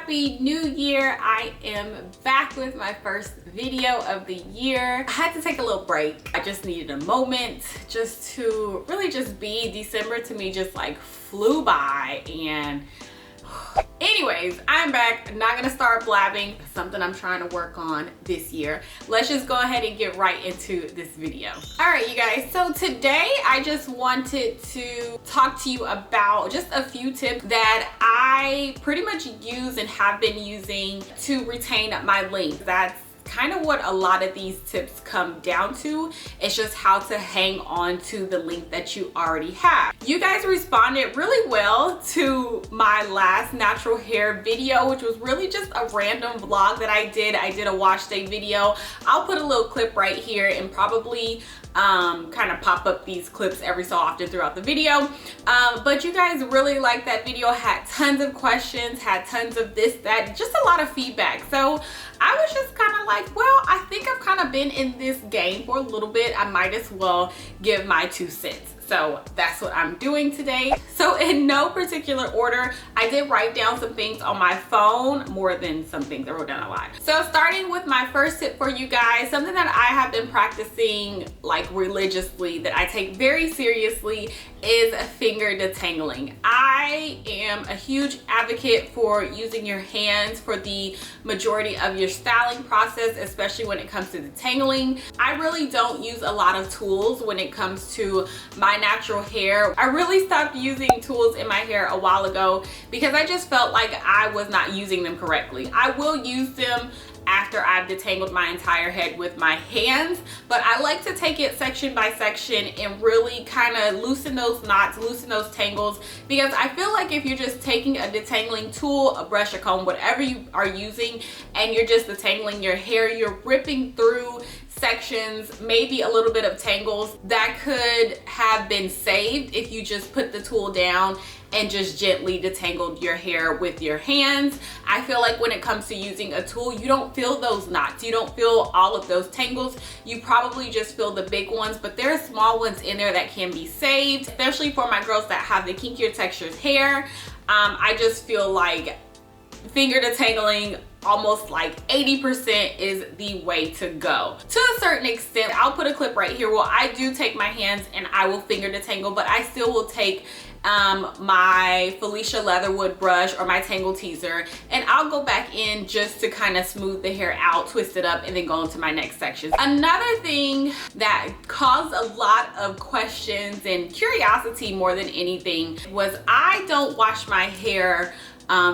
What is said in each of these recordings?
Happy New Year. I am back with my first video of the year. I had to take a little break. I just needed a moment just to really just be. December to me just like flew by, and anyways, I'm back. I'm not gonna start blabbing. Something I'm trying to work on this year. Let's just go ahead and get right into this video. All right, you guys, so today I just wanted to talk to you about just a few tips that I pretty much use and have been using to retain my length. That's kind of what a lot of these tips come down to. It's just how to hang on to the length that you already have. You guys responded really well to my last natural hair video, which was really just a random vlog that I did. I did a wash day video. I'll put a little clip right here and probably kind of pop up these clips every so often throughout the video. But you guys really liked that video, had tons of questions, had tons of this, that, just a lot of feedback. So I was just kind of like, well, I think I've kind of been in this game for a little bit. I might as well give my 2 cents. So that's what I'm doing today. So in no particular order, I did write down some things on my phone, more than some things. I wrote down a lot. So starting with my first tip for you guys, something that I have been practicing like religiously, that I take very seriously, is finger detangling. I am a huge advocate for using your hands for the majority of your styling process, especially when it comes to detangling. I really don't use a lot of tools when it comes to my natural hair. I really stopped using tools in my hair a while ago because I just felt like I was not using them correctly. I will use them after I've detangled my entire head with my hands, but I like to take it section by section and really kind of loosen those knots, loosen those tangles, because I feel like if you're just taking a detangling tool, a brush, a comb, whatever you are using, and you're just detangling your hair, you're ripping through sections, maybe a little bit of tangles that could have been saved if you just put the tool down and just gently detangled your hair with your hands. I feel like when it comes to using a tool, you don't feel those knots, you don't feel all of those tangles. You probably just feel the big ones, but there are small ones in there that can be saved, especially for my girls that have the kinkier textures hair. I just feel like finger detangling, almost like 80% is the way to go. To a certain extent, I'll put a clip right here. Well, I do take my hands and I will finger detangle, but I still will take my Felicia Leatherwood brush or my Tangle Teaser, and I'll go back in just to kind of smooth the hair out, twist it up, and then go into my next section. Another thing that caused a lot of questions and curiosity more than anything was I don't wash my hair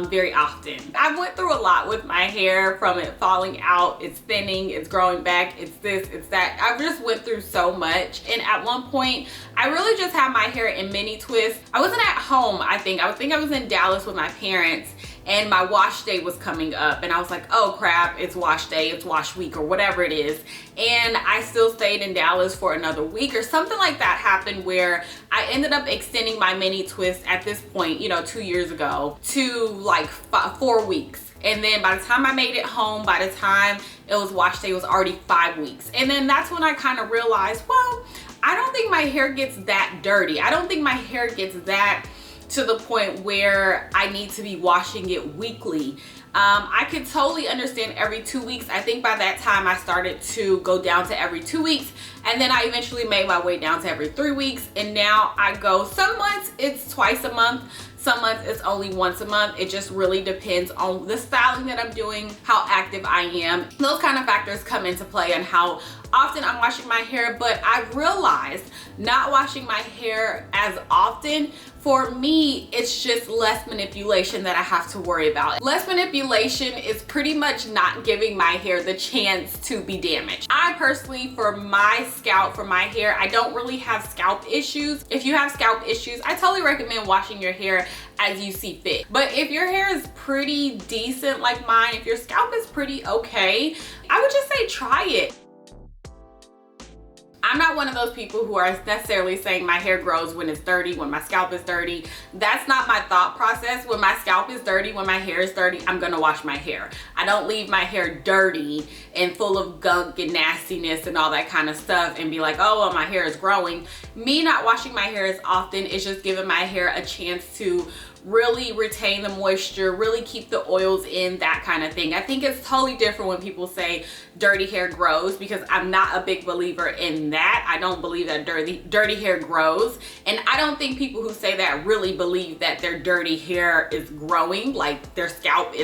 very often. I went through a lot with my hair, from it falling out, it's thinning, it's growing back, it's this, it's that. I just went through so much, and at one point I really just had my hair in mini twists. I wasn't at home, I think I was in Dallas with my parents, and my wash day was coming up, and I was like, oh crap, it's wash day, it's wash week, or whatever it is. And I still stayed in Dallas for another week or something like that happened, where I ended up extending my mini twist at this point, you know, 2 years ago, to like 4 weeks. And then by the time I made it home, by the time it was wash day, it was already 5 weeks. And then that's when I kind of realized, well, I don't think my hair gets that dirty. I don't think my hair gets that to the point where I need to be washing it weekly. I could totally understand every 2 weeks. I think by that time I started to go down to every 2 weeks, and then I eventually made my way down to every 3 weeks, and now I go, some months it's twice a month, some months it's only once a month. It just really depends on the styling that I'm doing, how active I am. Those kind of factors come into play on how often I'm washing my hair. But I realized not washing my hair as often, for me, it's just less manipulation that I have to worry about. Less manipulation is pretty much not giving my hair the chance to be damaged. I personally, for my scalp, for my hair, I don't really have scalp issues. If you have scalp issues, I totally recommend washing your hair as you see fit. But if your hair is pretty decent like mine, if your scalp is pretty okay, I would just say try it. I'm not one of those people who are necessarily saying my hair grows when it's dirty, when my scalp is dirty. That's not my thought process. When my scalp is dirty, when my hair is dirty, I'm gonna wash my hair. I don't leave my hair dirty and full of gunk and nastiness and all that kind of stuff and be like, oh, well, my hair is growing. Me not washing my hair as often is just giving my hair a chance to really retain the moisture, really keep the oils in, that kind of thing. I think it's totally different when people say dirty hair grows, because I'm not a big believer in that. I don't believe that dirty hair grows, and I don't think people who say that really believe that their dirty hair is growing, like your scalp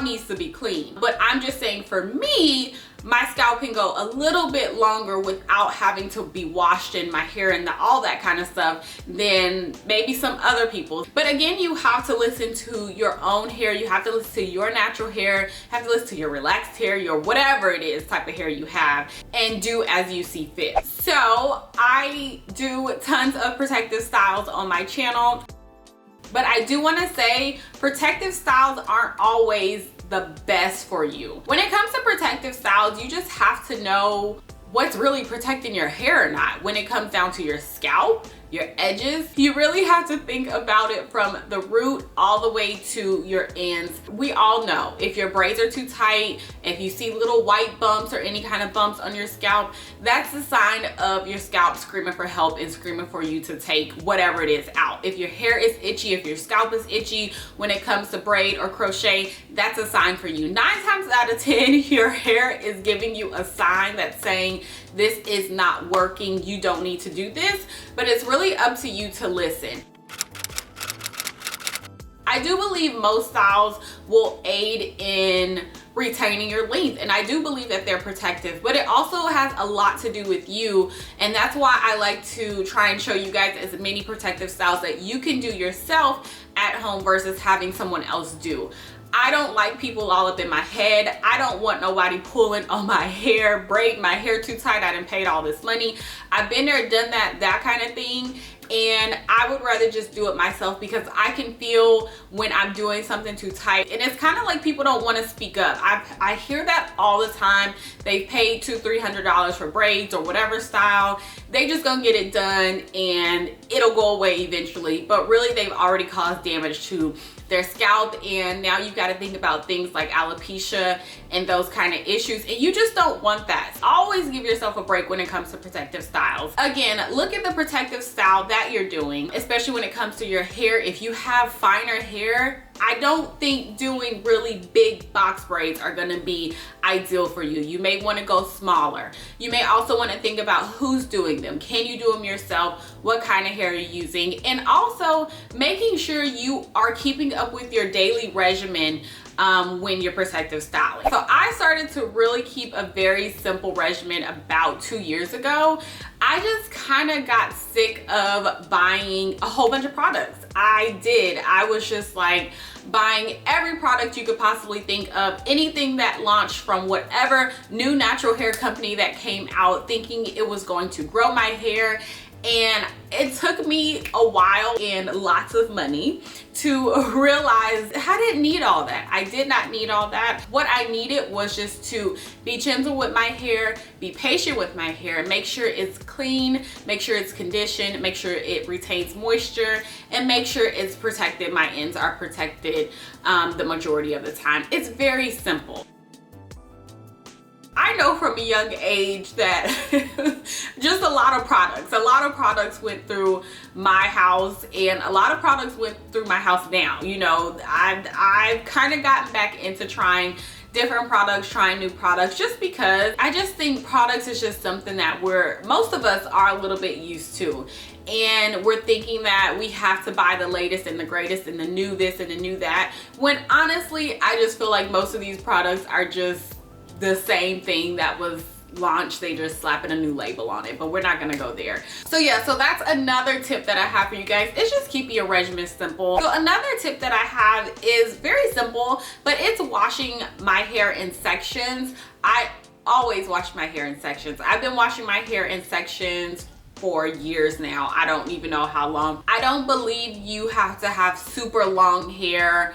needs to be clean. But I'm just saying, for me, my scalp can go a little bit longer without having to be washed in my hair and all that kind of stuff than maybe some other people. But again, you have to listen to your own hair. You have to listen to your natural hair. You have to listen to your relaxed hair, your whatever it is type of hair you have, and do as you see fit. So I do tons of protective styles on my channel, but I do want to say protective styles aren't always the best for you. When it comes to protective styles, you just have to know what's really protecting your hair or not. When it comes down to your scalp, your edges, you really have to think about it from the root all the way to your ends. We all know if your braids are too tight, if you see little white bumps or any kind of bumps on your scalp, that's a sign of your scalp screaming for help and screaming for you to take whatever it is out. If your hair is itchy, if your scalp is itchy when it comes to braid or crochet, that's a sign for you. 9 times out of 10, your hair is giving you a sign that's saying this is not working, you don't need to do this, but it's really up to you to listen. I do believe most styles will aid in retaining your length, and I do believe that they're protective, but it also has a lot to do with you, and that's why I like to try and show you guys as many protective styles that you can do yourself at home versus having someone else do. I don't like people all up in my head. I don't want nobody pulling on my hair, braiding my hair too tight. I done paid all this money. I've been there, done that kind of thing. And I would rather just do it myself, because I can feel when I'm doing something too tight. And it's kind of like people don't want to speak up. I hear that all the time. They paid $200-300 for braids or whatever style. They just gonna get it done and it'll go away eventually. But really, they've already caused damage to their scalp, and now you've got to think about things like alopecia and those kind of issues, and you just don't want that. Always give yourself a break when it comes to protective styles. Again, look at the protective style that you're doing, especially when it comes to your hair. If you have finer hair, I don't think doing really big box braids are gonna be ideal for you. You may wanna go smaller. You may also wanna think about who's doing them. Can you do them yourself? What kind of hair you're using? And also making sure you are keeping up with your daily regimen when you're protective styling. So I started to really keep a very simple regimen about 2 years ago. I just kind of got sick of buying a whole bunch of products. I was just like buying every product you could possibly think of, anything that launched from whatever new natural hair company that came out, thinking it was going to grow my hair. And it took me a while and lots of money to realize I didn't need all that. I did not need all that. What I needed was just to be gentle with my hair, be patient with my hair, make sure it's clean, make sure it's conditioned, make sure it retains moisture, and make sure it's protected. My ends are protected the majority of the time. It's very simple. I know from a young age that just a lot of products went through my house, and a lot of products went through my house now. You know, I've kind of gotten back into trying different products, trying new products, just because I just think products is just something that most of us are a little bit used to. And we're thinking that we have to buy the latest and the greatest and the new this and the new that, when honestly, I just feel like most of these products are just the same thing that was launched. They just slapping a new label on it, but we're not gonna go there. So yeah, so that's another tip that I have for you guys, is just keep your regimen simple. So another tip that I have is very simple, but it's washing my hair in sections. I always wash my hair in sections. I've been washing my hair in sections for years now. I don't even know how long. I don't believe you have to have super long hair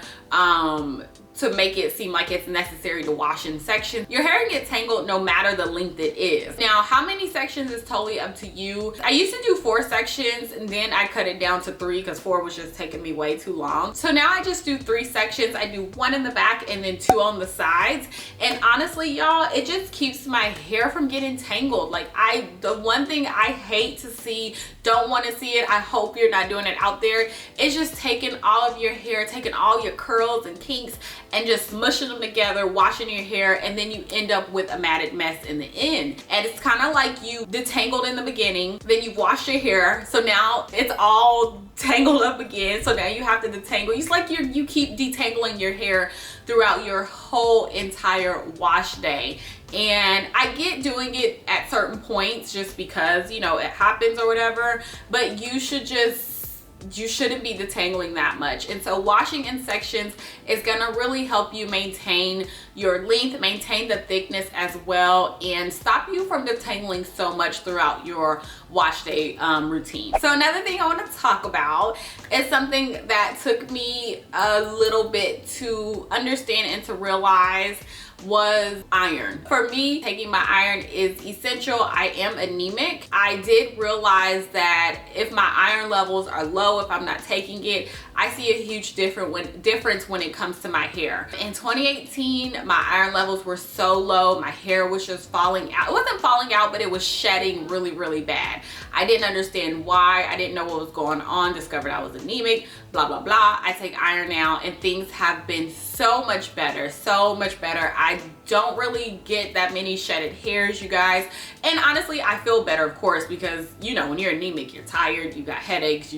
to make it seem like it's necessary to wash in sections. Your hair can get tangled no matter the length it is. Now, how many sections is totally up to you. I used to do 4 sections and then I cut it down to 3 because 4 was just taking me way too long. So now I just do 3 sections. I do 1 in the back and then 2 on the sides. And honestly, y'all, it just keeps my hair from getting tangled. Like the one thing I hate to see, don't want to see it, I hope you're not doing it out there, is just taking all of your hair, taking all your curls and kinks and just smushing them together, washing your hair, and then you end up with a matted mess in the end. And it's kind of like you detangled in the beginning, then you washed your hair, so now it's all tangled up again, so now you have to detangle. It's like you keep detangling your hair throughout your whole entire wash day. And I get doing it at certain points just because, you know, it happens or whatever, but you shouldn't be detangling that much. And so washing in sections is gonna really help you maintain your length, maintain the thickness as well, and stop you from detangling so much throughout your wash day routine. So another thing I want to talk about is something that took me a little bit to understand and to realize was iron. For me, taking my iron is essential. I am anemic. I did realize that if my iron levels are low, if I'm not taking it, I see a huge difference when it comes to my hair. In 2018, my iron levels were so low, my hair was just falling out. It wasn't falling out, but it was shedding really, really bad. I didn't understand why. I didn't know what was going on, discovered I was anemic, blah, blah, blah. I take iron now and things have been so much better, so much better. I don't really get that many shedded hairs, you guys. And honestly, I feel better, of course, because, you know, when you're anemic, you're tired, you got headaches,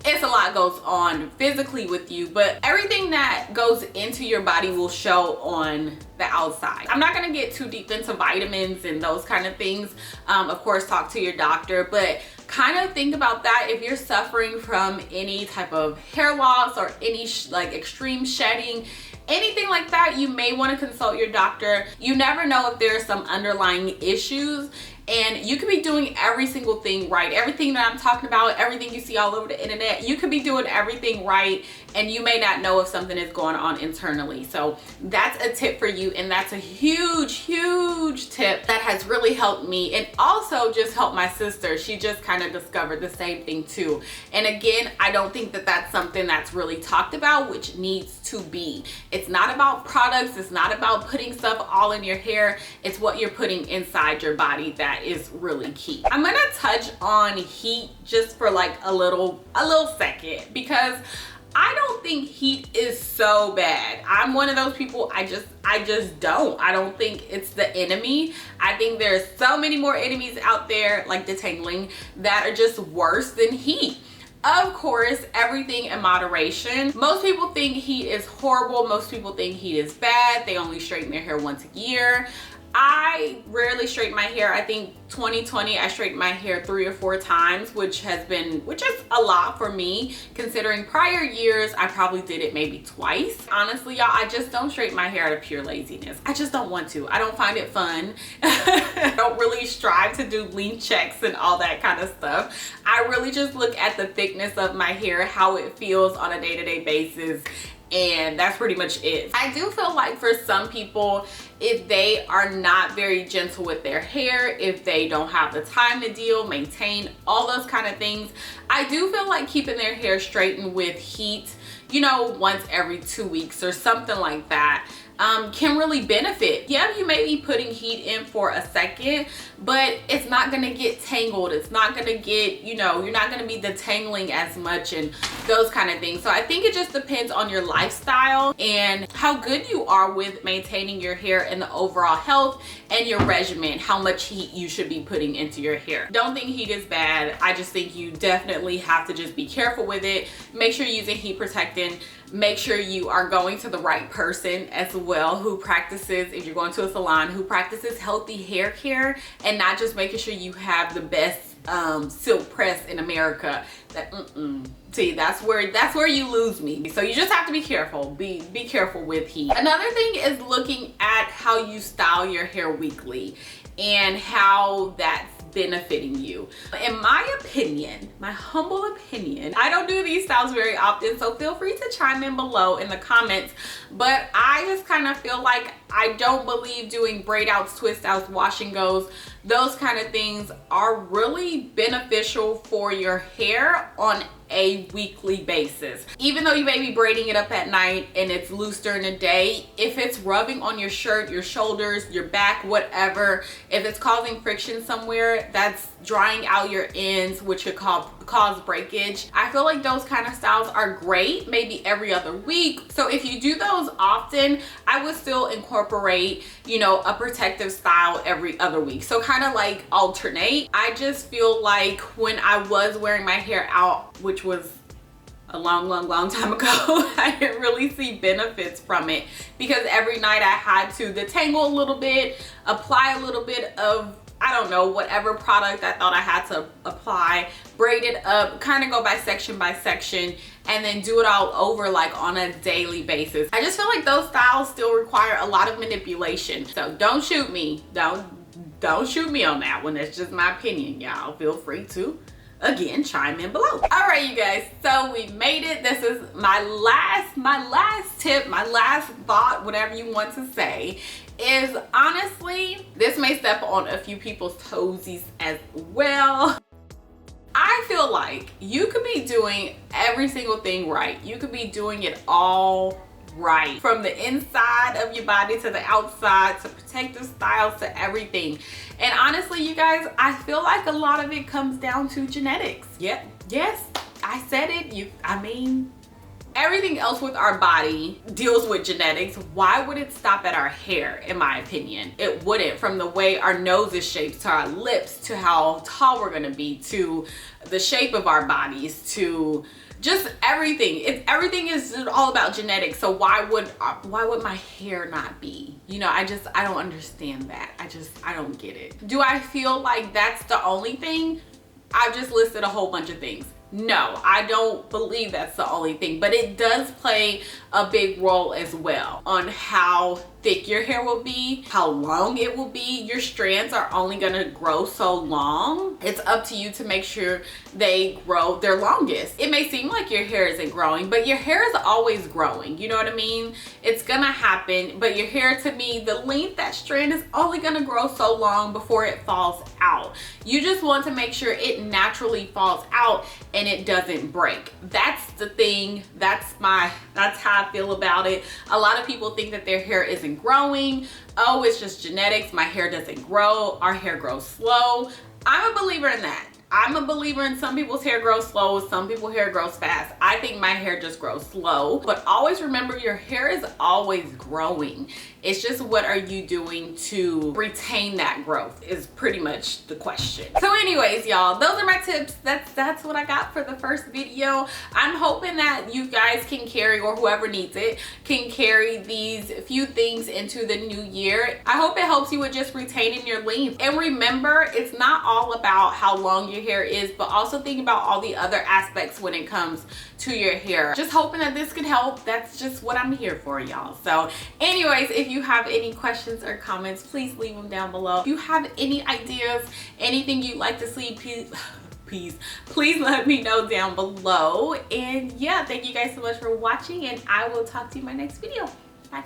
it's a lot goes on physically with you, but everything that goes into your body will show on the outside. I'm not gonna get too deep into vitamins and those kind of things. Of course, talk to your doctor, but kind of think about that. If you're suffering from any type of hair loss or any like extreme shedding, anything like that, you may want to consult your doctor. You never know if there are some underlying issues, and you could be doing every single thing right. Everything that I'm talking about, everything you see all over the internet, you could be doing everything right and you may not know if something is going on internally. So that's a tip for you, and that's a huge, huge tip that has really helped me and also just helped my sister. She just kind of discovered the same thing too. And again, I don't think that that's something that's really talked about, which needs to be. It's not about products, it's not about putting stuff all in your hair, it's what you're putting inside your body that is really key. I'm gonna touch on heat just for like a little second, because I don't think heat is so bad. I'm one of those people, I just don't. I don't think it's the enemy. I think there's so many more enemies out there, like detangling, that are just worse than heat. Of course, everything in moderation. Most people think heat is horrible. Most people think heat is bad. They only straighten their hair once a year. I rarely straighten my hair. I think 2020 I straightened my hair 3 or 4 times, which is a lot for me, considering prior years I probably did it maybe twice. Honestly, y'all, I just don't straighten my hair out of pure laziness. I just don't want to. I don't find it fun. I don't really strive to do length checks and all that kind of stuff. I really just look at the thickness of my hair, how it feels on a day-to-day basis, and that's pretty much it. I do feel like for some people, if they are not very gentle with their hair, if they don't have the time to maintain all those kind of things, I do feel like keeping their hair straightened with heat, you know, once every 2 weeks or something like that, can really benefit. Yeah, you may be putting heat in for a second, but it's not gonna get tangled. It's not gonna get, you know, you're not gonna be detangling as much and those kind of things. So I think it just depends on your lifestyle and how good you are with maintaining your hair and the overall health and your regimen, how much heat you should be putting into your hair. Don't think heat is bad. I just think you definitely have to just be careful with it. Make sure you're using heat protectant. Make sure you are going to the right person as well, who practices, if you're going to a salon, who practices healthy hair care, and not just making sure you have the best silk press in America. See, that's where you lose me. So you just have to be careful. Be careful with heat. Another thing is looking at how you style your hair weekly and how that's benefiting you. In my opinion, my humble opinion, I don't do these styles very often, so feel free to chime in below in the comments, but I just kind of feel like I don't believe doing braid outs, twist outs, wash and goes, those kind of things are really beneficial for your hair on a weekly basis. Even though you may be braiding it up at night and it's loose during the day, if it's rubbing on your shirt, your shoulders, your back, whatever, if it's causing friction somewhere, that's drying out your ends, which could cause breakage. I feel like those kind of styles are great, maybe every other week. So if you do those often, I would still incorporate, you know, a protective style every other week. So kind of like alternate. I just feel like when I was wearing my hair out, which was a long time ago, I didn't really see benefits from it because every night I had to detangle a little bit, apply a little bit of, I don't know, whatever product I thought I had to apply, braid it up, kind of go by section, and then do it all over like on a daily basis. I just feel like those styles still require a lot of manipulation. So don't shoot me. Don't shoot me on that one. That's just my opinion, y'all. Feel free to, again, chime in below. All right, you guys, so we made it. This is my last tip, my last thought, whatever you want to say, is honestly, this may step on a few people's toesies as well. I feel like you could be doing every single thing right. You could be doing it all right, from the inside of your body to the outside, to protective styles, to everything. And honestly, you guys, I feel like a lot of it comes down to genetics. Yep, yes, I said it. I mean, everything else with our body deals with genetics. Why would it stop at our hair? In my opinion, it wouldn't. From the way our nose is shaped, to our lips, to how tall we're gonna be, to the shape of our bodies, to just everything. Everything is all about genetics. So why would my hair not be? You know, I don't understand that. I don't get it. Do I feel like that's the only thing? I've just listed a whole bunch of things. No, I don't believe that's the only thing, but it does play a big role as well on how thick your hair will be, how long it will be. Your strands are only gonna grow so long. It's up to you to make sure they grow their longest. It may seem like your hair isn't growing, but your hair is always growing. You know what I mean? It's gonna happen, but your hair, to me, the length, that strand is only gonna grow so long before it falls out. You just want to make sure it naturally falls out and it doesn't break. That's the thing. That's how I feel about it. A lot of people think that their hair isn't growing. Oh, it's just genetics. My hair doesn't grow. Our hair grows slow. I'm a believer in that. I'm a believer in some people's hair grows slow, some people's hair grows fast. I think my hair just grows slow. But always remember, your hair is always growing. It's just, what are you doing to retain that growth is pretty much the question. So anyways, y'all, those are my tips. That's what I got for the first video. I'm hoping that you guys can carry, or whoever needs it, can carry these few things into the new year. I hope it helps you with just retaining your length. And remember, it's not all about how long your hair is, but also think about all the other aspects when it comes to your hair. Just hoping that this could help. That's just what I'm here for, y'all. So anyways, if you have any questions or comments, please leave them down below. If you have any ideas, anything you'd like to see, please let me know down below. And yeah, thank you guys so much for watching, and I will talk to you in my next video. Bye.